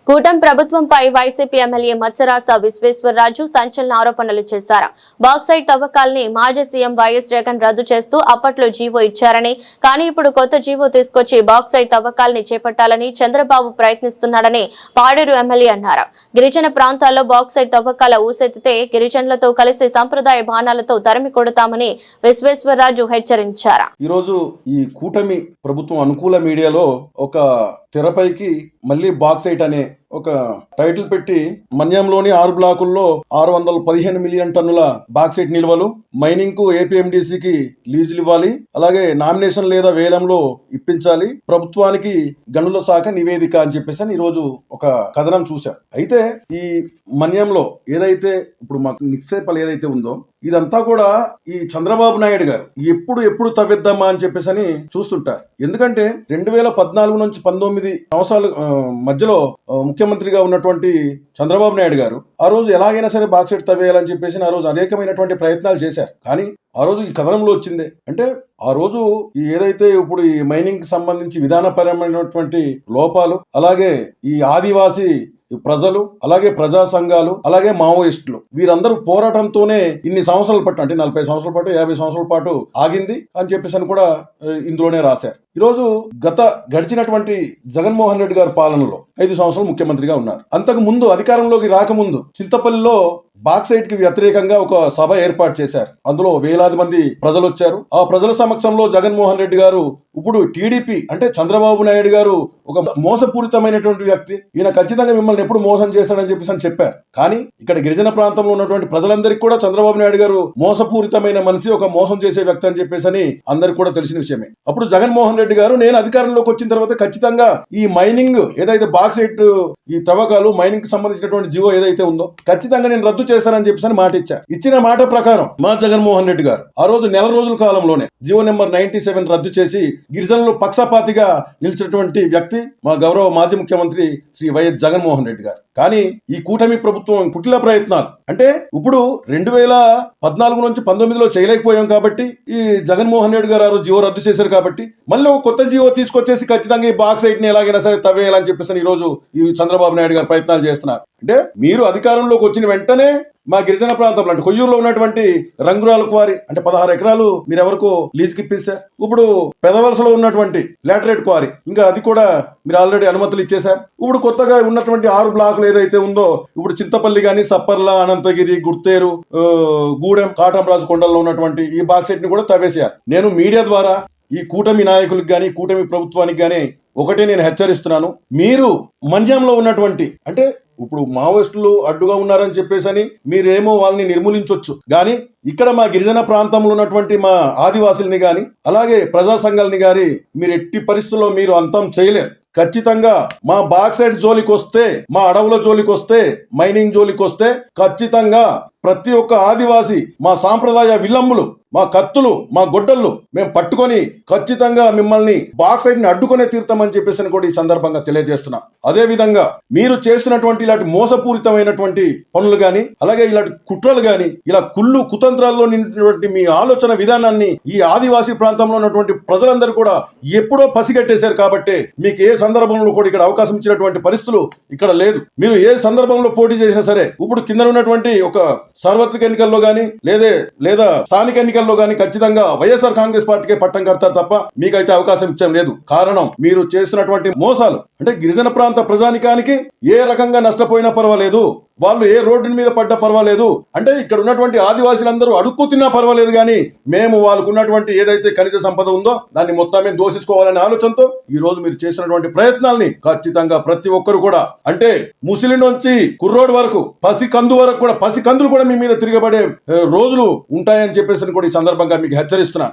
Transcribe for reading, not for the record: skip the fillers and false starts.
కూటమి ప్రభుత్వంపై YCP MLA మత్సరాస Visweswara Raju సంచలన ఆరోపణలు చేశారు. బాక్సైట్ తవ్వకాల్ని మాజీ సీఎం వైఎస్ జగన్ రద్దు చేస్తూ అప్పట్లో జీవో ఇచ్చారని, కానీ ఇప్పుడు కొత్త జీవో తీసుకొచ్చి బాక్సైట్ తవ్వకాల్ని చేపట్టాలని చంద్రబాబు ప్రయత్నిస్తున్నాడని పాడేరు ఎమ్మెల్యే అన్నారు. గిరిజన ప్రాంతాల్లో బాక్సైట్ తవ్వకాల ఊసెత్తితే గిరిజనులతో కలిసి సంప్రదాయ బాణాలతో తరిమి కొడతామని విశ్వేశ్వరరాజు హెచ్చరించారు. ఈరోజు ఈ కూటమి ప్రభుత్వం అనుకూల మీడియాలో ఒక తెరపైకి మళ్ళీ బాక్సైట్ అనే ఒక టైటిల్ పెట్టి మన్యంలోని 6 బ్లాకుల్లో 615 మిలియన్ టన్నుల బాక్సైట్ నిల్వలు మైనింగ్ కు ఏపీఎండీసీకి లీజులు ఇవ్వాలి, అలాగే నామినేషన్ లేదా వేలంలో ఇప్పించాలి, ప్రభుత్వానికి గనుల శాఖ నివేదిక అని చెప్పేసి ఈరోజు ఒక కథనం చూశాం. అయితే ఈ మన్యంలో ఏదైతే ఇప్పుడు మాకు నిక్షేపాలు ఏదైతే ఉందో ఇదంతా కూడా ఈ చంద్రబాబు నాయుడు గారు ఎప్పుడు తవ్విద్దామా అని చెప్పేసి చూస్తుంటారు. ఎందుకంటే 2014 నుంచి 19 సంవత్సరాల మధ్యలో ముఖ్యమంత్రిగా ఉన్నటువంటి చంద్రబాబు నాయుడు గారు ఆ రోజు ఎలాగైనా సరే బాక్సైట్ తవ్వేయాలని చెప్పేసి ఆ రోజు అనేకమైనటువంటి ప్రయత్నాలు చేశారు. కానీ ఆ రోజు ఈ కథనంలో వచ్చిందే అంటే ఆ రోజు ఏదైతే ఇప్పుడు ఈ మైనింగ్ కి సంబంధించి విధానపరమైనటువంటి లోపాలు, అలాగే ఈ ఆదివాసీ ప్రజలు, అలాగే ప్రజా సంఘాలు, అలాగే మావోయిస్టులు వీరందరూ పోరాటంతోనే ఇన్ని సంవత్సరాల పాటు అంటే 40 సంవత్సరాల పాటు 50 సంవత్సరాల పాటు ఆగింది అని చెప్పేసి కూడా ఇందులోనే రాశారు. ఈరోజు గడిచినటువంటి జగన్మోహన్ రెడ్డి గారి పాలనలో 5 సంవత్సరాలు ముఖ్యమంత్రిగా ఉన్నారు. అంతకు ముందు అధికారంలోకి రాకముందు చింతపల్లిలో బాక్సైట్ కి వ్యతిరేకంగా ఒక సభ ఏర్పాటు చేశారు. అందులో వేలాది మంది ప్రజలు వచ్చారు. ఆ ప్రజల సమక్షంలో జగన్మోహన్ రెడ్డి గారు ఇప్పుడు టీడీపీ అంటే చంద్రబాబు నాయుడు గారు ఒక మోసపూరితమైనటువంటి వ్యక్తి, ఈయన ఖచ్చితంగా మిమ్మల్ని ఎప్పుడు మోసం చేశాడని చెప్పేసి చెప్పారు. కానీ ఇక్కడ గిరిజన ప్రాంతంలో ఉన్నటువంటి ప్రజలందరికీ కూడా చంద్రబాబు నాయుడు గారు మోసపూరితమైన మనిషి, ఒక మోసం చేసే వ్యక్తి అని చెప్పేసి అందరికి కూడా తెలిసిన విషయమే. అప్పుడు జగన్మోహన్ రెడ్డి గారు నేను అధికారంలోకి వచ్చిన తర్వాత ఖచ్చితంగా ఈ మైనింగ్ ఏదైతే బాక్సైట్ ఈ తవ్వకాలు మైనింగ్ కి సంబంధించినటువంటి జీవో ఏదైతే ఉందో ఖచ్చితంగా నేను రద్దు చేస్తానని చెప్పేసి మాట ఇచ్చారు. ఇచ్చిన మాట ప్రకారం మా జగన్మోహన్ రెడ్డి గారు ఆ రోజు నెల రోజుల కాలంలోనే జీవో నెంబర్ 97 రద్దు చేసి గిరిజనులు పక్షపాతిగా నిలిచినటువంటి వ్యక్తి మా గౌరవ మాజీ ముఖ్యమంత్రి శ్రీ వైఎస్ జగన్మోహన్ రెడ్డి గారు. కానీ ఈ కూటమి ప్రభుత్వం కుటిల ప్రయత్నాలు అంటే ఇప్పుడు 2014 నుంచి 19లో చేయలేకపోయాం కాబట్టి ఈ జగన్మోహన్ రెడ్డి గారు ఆ రోజు జీవో రద్దు చేశారు కాబట్టి మళ్ళీ ఒక కొత్త జీవో తీసుకొచ్చేసి ఖచ్చితంగా ఈ బాక్సైట్ ని ఎలాగైనా సరే తవ్వేయాలని చెప్పేసి ఈ రోజు ఈ చంద్రబాబు నాయుడు గారు ప్రయత్నాలు చేస్తున్నారు. అంటే మీరు అధికారంలోకి వచ్చిన వెంటనే మా గిరిజన ప్రాంతంలో అంటే కొయ్యూరులో ఉన్నటువంటి రంగురాల క్వారీ అంటే 16 ఎకరాలు మీరు ఎవరికో లీజుకి ఇప్పిస్తారు. ఇప్పుడు పెదవలసలో ఉన్నటువంటి లాటరైట్ క్వారీ ఇంకా అది కూడా మీరు ఆల్రెడీ అనుమతులు ఇచ్చేశారు. ఇప్పుడు కొత్తగా ఉన్నటువంటి 6 బ్లాకులు ఏదైతే ఉందో ఇప్పుడు చింతపల్లి గాని, సప్పర్ల, అనంతగిరి, గుర్తేరు, గూడెం, కాటంరాజు కొండల్లో ఉన్నటువంటి ఈ బాక్సైట్ ని కూడా తవ్వేసేయాలి. నేను మీడియా ద్వారా ఈ కూటమి నాయకులకు గాని కూటమి ప్రభుత్వానికి గాని ఒకటే నేను హెచ్చరిస్తున్నాను, మీరు మంజంలో ఉన్నటువంటి అంటే ఇప్పుడు మావోయిస్టులు అడ్డుగా ఉన్నారని చెప్పేసి మీరేమో వాళ్ళని నిర్మూలించవచ్చు, కానీ ఇక్కడ మా గిరిజన ప్రాంతంలో ఉన్నటువంటి మా ఆదివాసుల్ని గాని అలాగే ప్రజా సంఘాలని గాని మీరు ఎట్టి పరిస్థితుల్లో మీరు అంతం చేయలేరు. ఖచ్చితంగా మా బాక్సైట్ జోలికి వస్తే, మా అడవుల జోలికి వస్తే, మైనింగ్ జోలికి వస్తే ఖచ్చితంగా ప్రతి ఒక్క ఆదివాసి మా సాంప్రదాయ విల్లంబులు, మా కత్తులు, మా గొడ్డళ్ళు మేము పట్టుకొని ఖచ్చితంగా మిమ్మల్ని బాక్సైట్ ని అడ్డుకునే తీరుతామని చెప్పేసి కూడా ఈ సందర్భంగా తెలియజేస్తున్నాం. అదే విధంగా మీరు చేస్తున్నటువంటి ఇలాంటి మోసపూరితమైనటువంటి పనులు గాని అలాగే ఇలాంటి కుట్రలు గాని ఇలా కుళ్ళు కుతంత్రాల్లో నిండినటువంటి మీ ఆలోచన విధానాన్ని ఈ ఆదివాసీ ప్రాంతంలో ఉన్నటువంటి ప్రజలందరూ కూడా ఎప్పుడో పసిగట్టేశారు. కాబట్టి మీకు ఏ సందర్భంలో కూడా ఇక్కడ అవకాశం ఇచ్చినటువంటి పరిస్థితులు ఇక్కడ లేదు. మీరు ఏ సందర్భంలో పోటీ చేసినా సరే ఇప్పుడు కింద ఉన్నటువంటి ఒక సార్వత్రిక ఎన్నికల్లో గాని లేదా స్థానిక ఎన్నికల్లో గాని ఖచ్చితంగా వైఎస్ఆర్ కాంగ్రెస్ పార్టీకే పట్టం కడతారు తప్ప మీకైతే అవకాశం ఇచ్చడం లేదు. కారణం మీరు చేస్తున్నటువంటి మోసాలు అంటే గిరిజన ప్రాంత ప్రజానికానికి ఏ రకంగా నష్టపోయినా పర్వాలేదు, వాళ్ళు ఏ రోడ్డు మీద పడ్డా పర్వాలేదు, అంటే ఇక్కడ ఉన్నటువంటి ఆదివాసీలందరూ అడుక్కు తిన్నా పర్వాలేదు, కానీ మేము వాళ్ళకు ఉన్నటువంటి ఏదైతే ఖనిజ సంపద ఉందో దాన్ని మొత్తం మేము దోషించుకోవాలనే ఆలోచనతో ఈ రోజు మీరు చేసినటువంటి ప్రయత్నాల్ని ఖచ్చితంగా ప్రతి ఒక్కరు కూడా అంటే ముస్లిం నుంచి కుర్రోడ్ వరకు పసి కందులు కూడా మీ మీద తిరగబడే రోజులు ఉంటాయని చెప్పేసి కూడా ఈ సందర్భంగా మీకు హెచ్చరిస్తున్నాను.